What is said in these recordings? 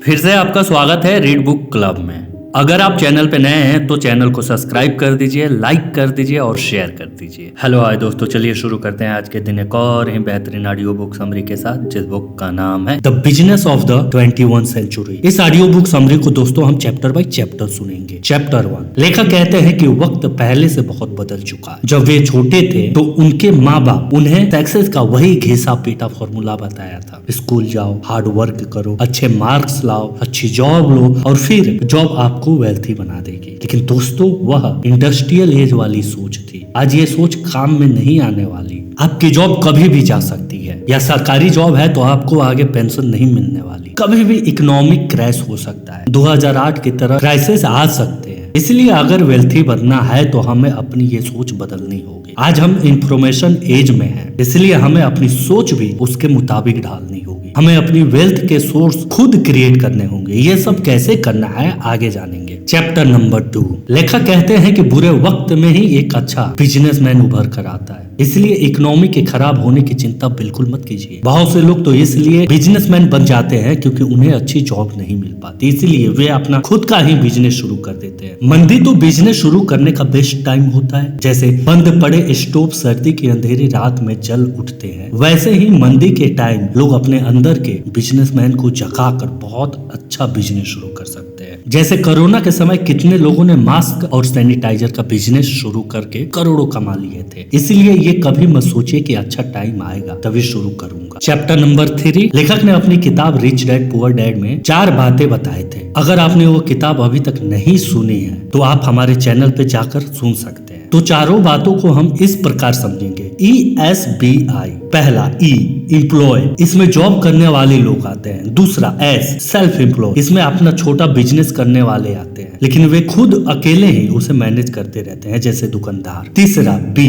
फिर से आपका स्वागत है रीड बुक क्लब में। अगर आप चैनल पे नए हैं तो चैनल को सब्सक्राइब कर दीजिए, लाइक कर दीजिए और शेयर कर दीजिए। हेलो हाय दोस्तों, चलिए शुरू करते हैं आज के दिन एक और ही बेहतरीन ऑडियो बुक समरी के साथ, जिस बुक का नाम है the business of the 21 century. इस ऑडियो बुक समरी को दोस्तों हम चैप्टर बाय चैप्टर सुनेंगे। चैप्टर 1, लेखक कहते हैं कि वक्त पहले से बहुत बदल चुका है। जब वे छोटे थे तो उनके माँ बाप उन्हें सक्सेस का वही घिसा पीटा फॉर्मूला बताया था। स्कूल जाओ, हार्ड वर्क करो, अच्छे मार्क्स लाओ, अच्छी जॉब लो और फिर जॉब आपको वेल्थी बना देगी। लेकिन दोस्तों, वह इंडस्ट्रियल एज वाली सोच थी। आज ये सोच काम में नहीं आने वाली। आपकी जॉब कभी भी जा सकती है, या सरकारी जॉब है तो आपको आगे पेंशन नहीं मिलने वाली। कभी भी इकोनॉमिक क्रैश हो सकता है, 2008 की तरह क्राइसिस आ सकते हैं। इसलिए अगर वेल्थी बनना है तो हमें अपनी ये सोच बदलनी होगी। आज हम इंफॉर्मेशन एज में हैं, इसलिए हमें अपनी सोच भी उसके मुताबिक ढालनी होगी। हमें अपनी वेल्थ के सोर्स खुद क्रिएट करने होंगे। ये सब कैसे करना है आगे जानेंगे। चैप्टर नंबर 2, लेखक कहते हैं कि बुरे वक्त में ही एक अच्छा बिजनेसमैन उभर कर आता है। इसलिए इकोनॉमी के खराब होने की चिंता बिल्कुल मत कीजिए। बहुत से लोग तो इसलिए बिजनेसमैन बन जाते हैं क्योंकि उन्हें अच्छी जॉब नहीं मिल पाती, इसलिए वे अपना खुद का ही बिजनेस शुरू कर देते हैं। मंदी तो बिजनेस शुरू करने का बेस्ट टाइम होता है। जैसे बंद पड़े स्टोव सर्दी की अंधेरी रात में जल उठते हैं, वैसे ही मंदी के टाइम लोग अपने अंदर के बिजनेसमैन को जगा कर बहुत अच्छा बिजनेस शुरू कर सकते हैं। जैसे कोरोना के समय कितने लोगों ने मास्क और सैनिटाइजर का बिजनेस शुरू करके करोड़ों कमा लिए थे। इसलिए ये कभी मत सोचिए कि अच्छा टाइम आएगा तभी शुरू करूंगा। चैप्टर नंबर 3, लेखक ने अपनी किताब रिच डैड पुअर डैड में 4 बातें बताए थे। अगर आपने वो किताब अभी तक नहीं सुनी है तो आप हमारे चैनल पे जाकर सुन सकते हैं। तो चारों बातों को हम इस प्रकार समझेंगे। ESBI, पहला E एम्प्लॉय, इसमें जॉब करने वाले लोग आते हैं। दूसरा S सेल्फ एम्प्लॉय, इसमें अपना छोटा बिजनेस करने वाले आते हैं, लेकिन वे खुद अकेले ही उसे मैनेज करते रहते हैं, जैसे दुकानदार। तीसरा B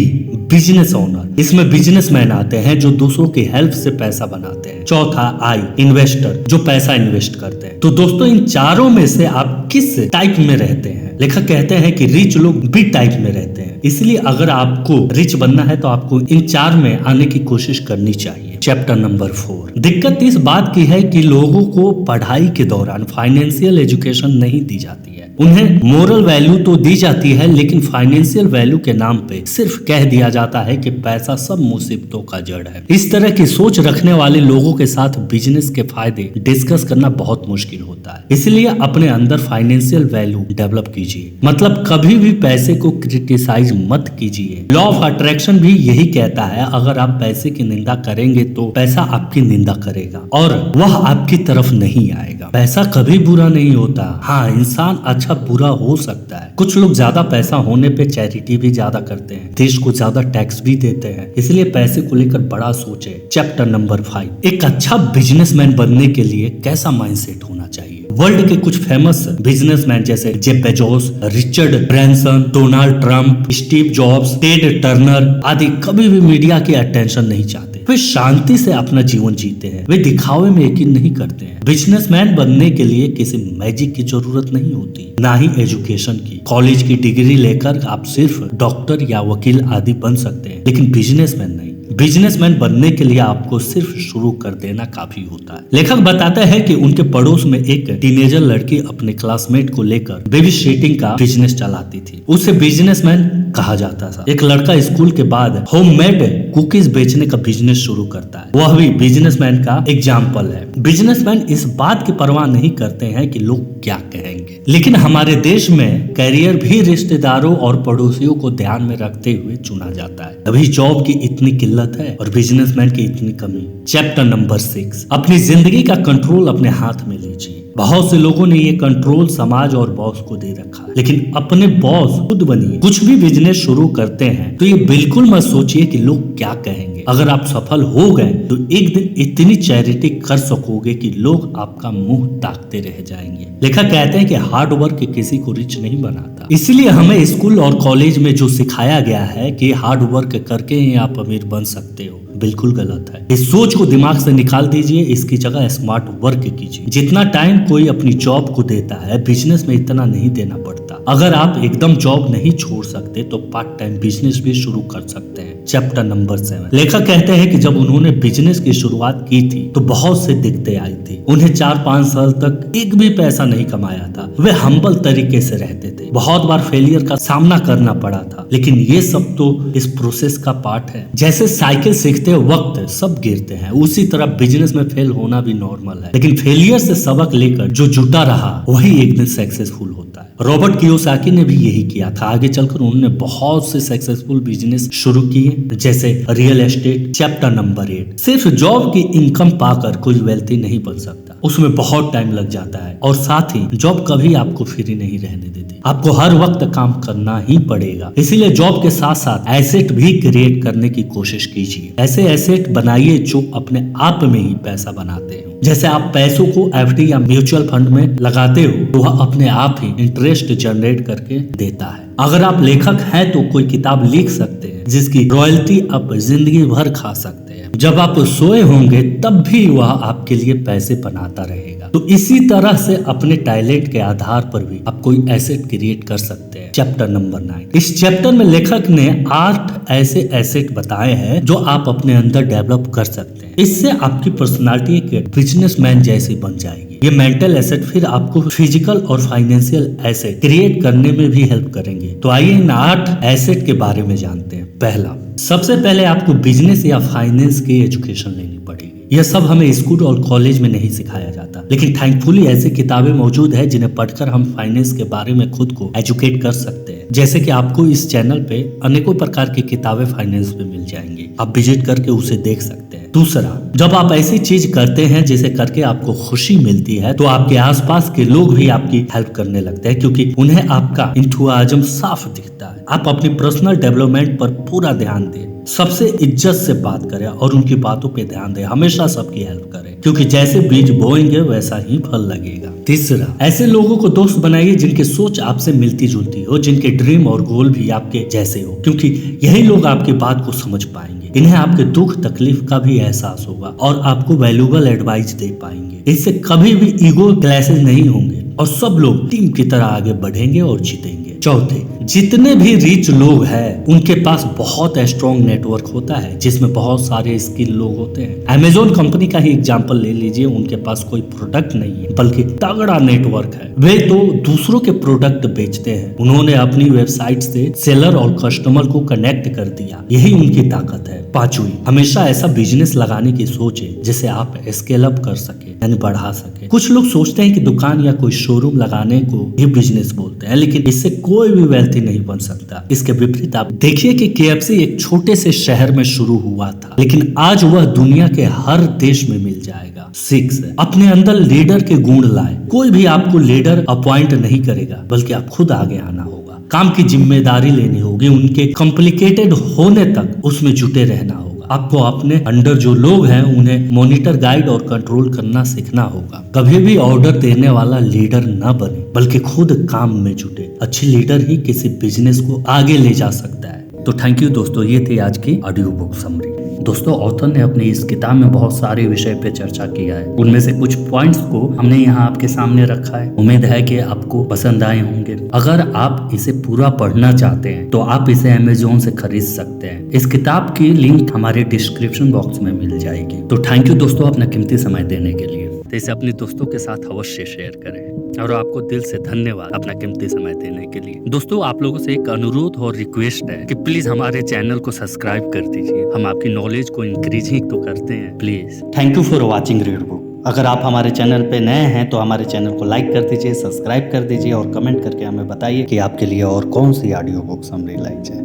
बिजनेस ओनर, इसमें बिजनेसमैन आते हैं जो दूसरों की हेल्प से पैसा बनाते हैं। चौथा I इन्वेस्टर, जो पैसा इन्वेस्ट करते हैं। तो दोस्तों, इन चारों में से आप किस टाइप में रहते हैं? लेखक कहते हैं कि रिच लोग बी टाइप में रहते हैं। इसलिए अगर आपको रिच बनना है तो आपको इन 4 में आने की कोशिश करनी चाहिए। चैप्टर नंबर 4, दिक्कत इस बात की है कि लोगों को पढ़ाई के दौरान फाइनेंशियल एजुकेशन नहीं दी जाती है। उन्हें मोरल वैल्यू तो दी जाती है, लेकिन फाइनेंशियल वैल्यू के नाम पे सिर्फ कह दिया जाता है कि पैसा सब मुसीबतों का जड़ है। इस तरह की सोच रखने वाले लोगों के साथ बिजनेस के फायदे डिस्कस करना बहुत मुश्किल होता है। इसलिए अपने अंदर फाइनेंशियल वैल्यू डेवलप कीजिए। मतलब कभी भी पैसे को क्रिटिसाइज मत कीजिए। लॉ ऑफ अट्रैक्शन भी यही कहता है, अगर आप पैसे की निंदा करेंगे तो पैसा आपकी निंदा करेगा और वह आपकी तरफ नहीं आएगा। पैसा कभी बुरा नहीं होता। हाँ, इंसान अच्छा बुरा हो सकता है। कुछ लोग ज्यादा पैसा होने पे चैरिटी भी ज्यादा करते हैं, देश को ज्यादा टैक्स भी देते हैं। इसलिए पैसे को लेकर बड़ा सोचे। चैप्टर नंबर 5, एक अच्छा बिजनेसमैन बनने के लिए कैसा माइंडसेट होना चाहिए। वर्ल्ड के कुछ फेमस बिजनेसमैन जैसे Jeff Bezos, Richard Branson, Donald Trump, Steve jobs, Ted Turner आदि कभी भी मीडिया की अटेंशन नहीं चाहते। वे शांति से अपना जीवन जीते हैं। वे दिखावे में यकीन नहीं करते हैं। बिजनेसमैन बनने के लिए किसी मैजिक की जरूरत नहीं होती, ना ही एजुकेशन की। कॉलेज की डिग्री लेकर आप सिर्फ डॉक्टर या वकील आदि बन सकते हैं, लेकिन बिजनेसमैन नहीं। बिजनेसमैन बनने के लिए आपको सिर्फ शुरू कर देना काफी होता है। लेखक बताते हैं कि उनके पड़ोस में एक टीनेजर लड़की अपने क्लासमेट को लेकर बेबी सिटिंग का बिजनेस चलाती थी। उसे बिजनेसमैन कहा जाता था। एक लड़का स्कूल के बाद होममेड कुकीज बेचने का बिजनेस शुरू करता है। वह भी बिजनेसमैन का एग्जाम्पल है। बिजनेसमैन इस बात की परवाह नहीं करते हैं कि लोग क्या कहेंगे। लेकिन हमारे देश में करियर भी रिश्तेदारों और पड़ोसियों को ध्यान में रखते हुए चुना जाता है। तभी जॉब की इतनी किल्लत है और बिजनेसमैन की इतनी कमी। चैप्टर नंबर 6, अपनी जिंदगी का कंट्रोल अपने हाथ में लीजिए। बहुत से लोगों ने ये कंट्रोल समाज और बॉस को दे रखा है, लेकिन अपने बॉस खुद बनिए। कुछ भी बिजनेस शुरू करते हैं तो ये बिल्कुल मत सोचिए कि लोग क्या कहेंगे। अगर आप सफल हो गए तो एक दिन इतनी चैरिटी कर सकोगे कि लोग आपका मुंह ताकते रह जाएंगे। लेखक कहते हैं कि हार्ड वर्क किसी को रिच नहीं बनाता। इसलिए हमें स्कूल और कॉलेज में जो सिखाया गया है कि हार्ड वर्क करके ही आप अमीर बन सकते हो, बिल्कुल गलत है। इस सोच को दिमाग से निकाल दीजिए। इसकी जगह स्मार्ट वर्क कीजिए। जितना टाइम कोई अपनी जॉब को देता है, बिजनेस में इतना नहीं देना पड़ता। अगर आप एकदम जॉब नहीं छोड़ सकते तो पार्ट टाइम बिजनेस भी शुरू कर सकते हैं। Chapter number 7। लेखक कहते हैं कि जब उन्होंने बिजनेस की शुरुआत की थी तो बहुत से दिक्कतें आई थी। उन्हें 4-5 साल तक एक भी पैसा नहीं कमाया था। वे हम्बल तरीके से रहते थे, बहुत बार फेलियर का सामना करना पड़ा था, लेकिन ये सब तो इस प्रोसेस का पार्ट है। जैसे साइकिल सीखते वक्त सब गिरते हैं, उसी तरह बिजनेस में फेल होना भी नॉर्मल है, लेकिन फेलियर से सबक लेकर जो जुटा रहा वही एक दिन सक्सेसफुल होता है। रॉबर्ट कियोसाकी ने भी यही किया था। आगे चलकर उन्होंने बहुत से सक्सेसफुल बिजनेस शुरू किए, जैसे रियल एस्टेट। Chapter number 8। सिर्फ जॉब की इनकम पाकर कोई वेल्थी नहीं बन सकता, उसमें बहुत टाइम लग जाता है, और साथ ही जॉब कभी आपको फ्री नहीं रहने देती, आपको हर वक्त काम करना ही पड़ेगा। इसीलिए जॉब के साथ साथ एसेट भी क्रिएट करने की कोशिश कीजिए। ऐसे एसेट बनाइए जो अपने आप में ही पैसा बनाते हो। जैसे आप पैसों को एफडी या म्यूचुअल फंड में लगाते हो तो वह अपने आप ही इंटरेस्ट जनरेट करके देता है। अगर आप लेखक हैं तो कोई किताब लिख सकते हैं जिसकी रॉयल्टी आप जिंदगी भर खा सकते हैं। जब आप सोए होंगे तब भी वह आपके लिए पैसे बनाता रहेगा। तो इसी तरह से अपने टैलेंट के आधार पर भी आप कोई एसेट क्रिएट कर सकते हैं। Chapter number 9। इस चैप्टर में लेखक ने 8 ऐसे एसेट बताए हैं जो आप अपने अंदर डेवलप कर सकते हैं। इससे आपकी पर्सनालिटी एक बिजनेसमैन जैसी बन जाएगी। ये मेंटल एसेट फिर आपको फिजिकल और फाइनेंशियल एसेट क्रिएट करने में भी हेल्प करेंगे। तो आइए इन 8 एसेट के बारे में जानते हैं। पहला, सबसे पहले आपको बिजनेस या फाइनेंस की एजुकेशन लेनी पड़ेगी। यह सब हमें स्कूल और कॉलेज में नहीं सिखाया जाता, लेकिन थैंकफुली ऐसी किताबें मौजूद है जिन्हें पढ़कर हम फाइनेंस के बारे में खुद को एजुकेट कर सकते हैं। जैसे कि आपको इस चैनल पे अनेकों प्रकार की किताबें फाइनेंस पे मिल जाएंगी, आप विजिट करके उसे देख सकते हैं। दूसरा, जब आप ऐसी चीज करते हैं जिसे करके आपको खुशी मिलती है तो आपके आसपास के लोग भी आपकी हेल्प करने लगते हैं, क्योंकि उन्हें आपका इंथुआज्म साफ दिखता है। आप अपनी पर्सनल डेवलपमेंट पर पूरा ध्यान दें, सबसे इज्जत से बात करें और उनकी बातों पे ध्यान दें। हमेशा सबकी हेल्प करें, क्योंकि जैसे बीज बोएंगे वैसा ही फल लगेगा। तीसरा, ऐसे लोगों को दोस्त बनाइए जिनकी सोच आपसे मिलती जुलती हो, जिनके ड्रीम और गोल भी आपके जैसे हो, क्योंकि यही लोग आपकी बात को समझ पाएंगे। इन्हें आपके दुख तकलीफ का भी एहसास होगा और आपको वैल्यूएबल एडवाइस दे पाएंगे। इससे कभी भी ईगो क्लैशेस नहीं होंगे और सब लोग टीम की तरह आगे बढ़ेंगे और जीतेंगे। चौथे, जितने भी रिच लोग हैं उनके पास बहुत स्ट्रॉन्ग नेटवर्क होता है जिसमें बहुत सारे स्किल लोग होते हैं। अमेज़न कंपनी का ही एग्जांपल ले लीजिए। उनके पास कोई प्रोडक्ट नहीं है बल्कि तगड़ा नेटवर्क है। वे तो दूसरों के प्रोडक्ट बेचते हैं। उन्होंने अपनी वेबसाइट से सेलर और कस्टमर को कनेक्ट कर दिया, यही उनकी ताकत है। पांचवी, हमेशा ऐसा बिजनेस लगाने की सोचे जिसे आप स्केल अप कर सके, यानी बढ़ा सके। कुछ लोग सोचते हैं कि दुकान या कोई शोरूम लगाने को ही बिजनेस बोलते हैं, लेकिन इससे कोई भी वेल्थी नहीं बन सकता। इसके विपरीत आप देखिए कि KFC एक छोटे से शहर में शुरू हुआ था, लेकिन आज वह दुनिया के हर देश में मिल जाएगा। 6, अपने अंदर लीडर के गुण लाए। कोई भी आपको लीडर अपॉइंट नहीं करेगा, बल्कि आप खुद आगे आना होगा। काम की जिम्मेदारी लेनी होगी, उनके कॉम्प्लिकेटेड होने तक उसमें जुटे रहना होगा। आपको अपने अंडर जो लोग हैं उन्हें मॉनिटर, गाइड और कंट्रोल करना सीखना होगा। कभी भी ऑर्डर देने वाला लीडर न बने, बल्कि खुद काम में जुटे। अच्छी लीडर ही किसी बिजनेस को आगे ले जा सकता है। तो थैंक यू दोस्तों, ये थी आज की ऑडियो बुक समरी। दोस्तों, ऑथर ने अपनी इस किताब में बहुत सारे विषय पे चर्चा किया है। उनमें से कुछ पॉइंट्स को हमने यहाँ आपके सामने रखा है। उम्मीद है कि आपको पसंद आए होंगे। अगर आप इसे पूरा पढ़ना चाहते हैं तो आप इसे अमेज़न से खरीद सकते हैं। इस किताब की लिंक हमारे डिस्क्रिप्शन बॉक्स में मिल जाएगी। तो थैंक यू दोस्तों अपना कीमती समय देने के लिए। तो इसे अपने दोस्तों के साथ अवश्य शेयर करें और आपको दिल से धन्यवाद अपना कीमती समय देने के लिए। दोस्तों, आप लोगों से एक अनुरोध और रिक्वेस्ट है कि प्लीज हमारे चैनल को सब्सक्राइब कर दीजिए। हम आपकी नॉलेज को इंक्रीज ही तो करते हैं, please. Thank you for watching read book. अगर आप हमारे चैनल पे नए हैं तो हमारे चैनल को लाइक कर दीजिए, सब्सक्राइब कर दीजिए और कमेंट करके हमें बताइए कि आपके लिए और कौन सी ऑडियो बुक समरी लाई जाए।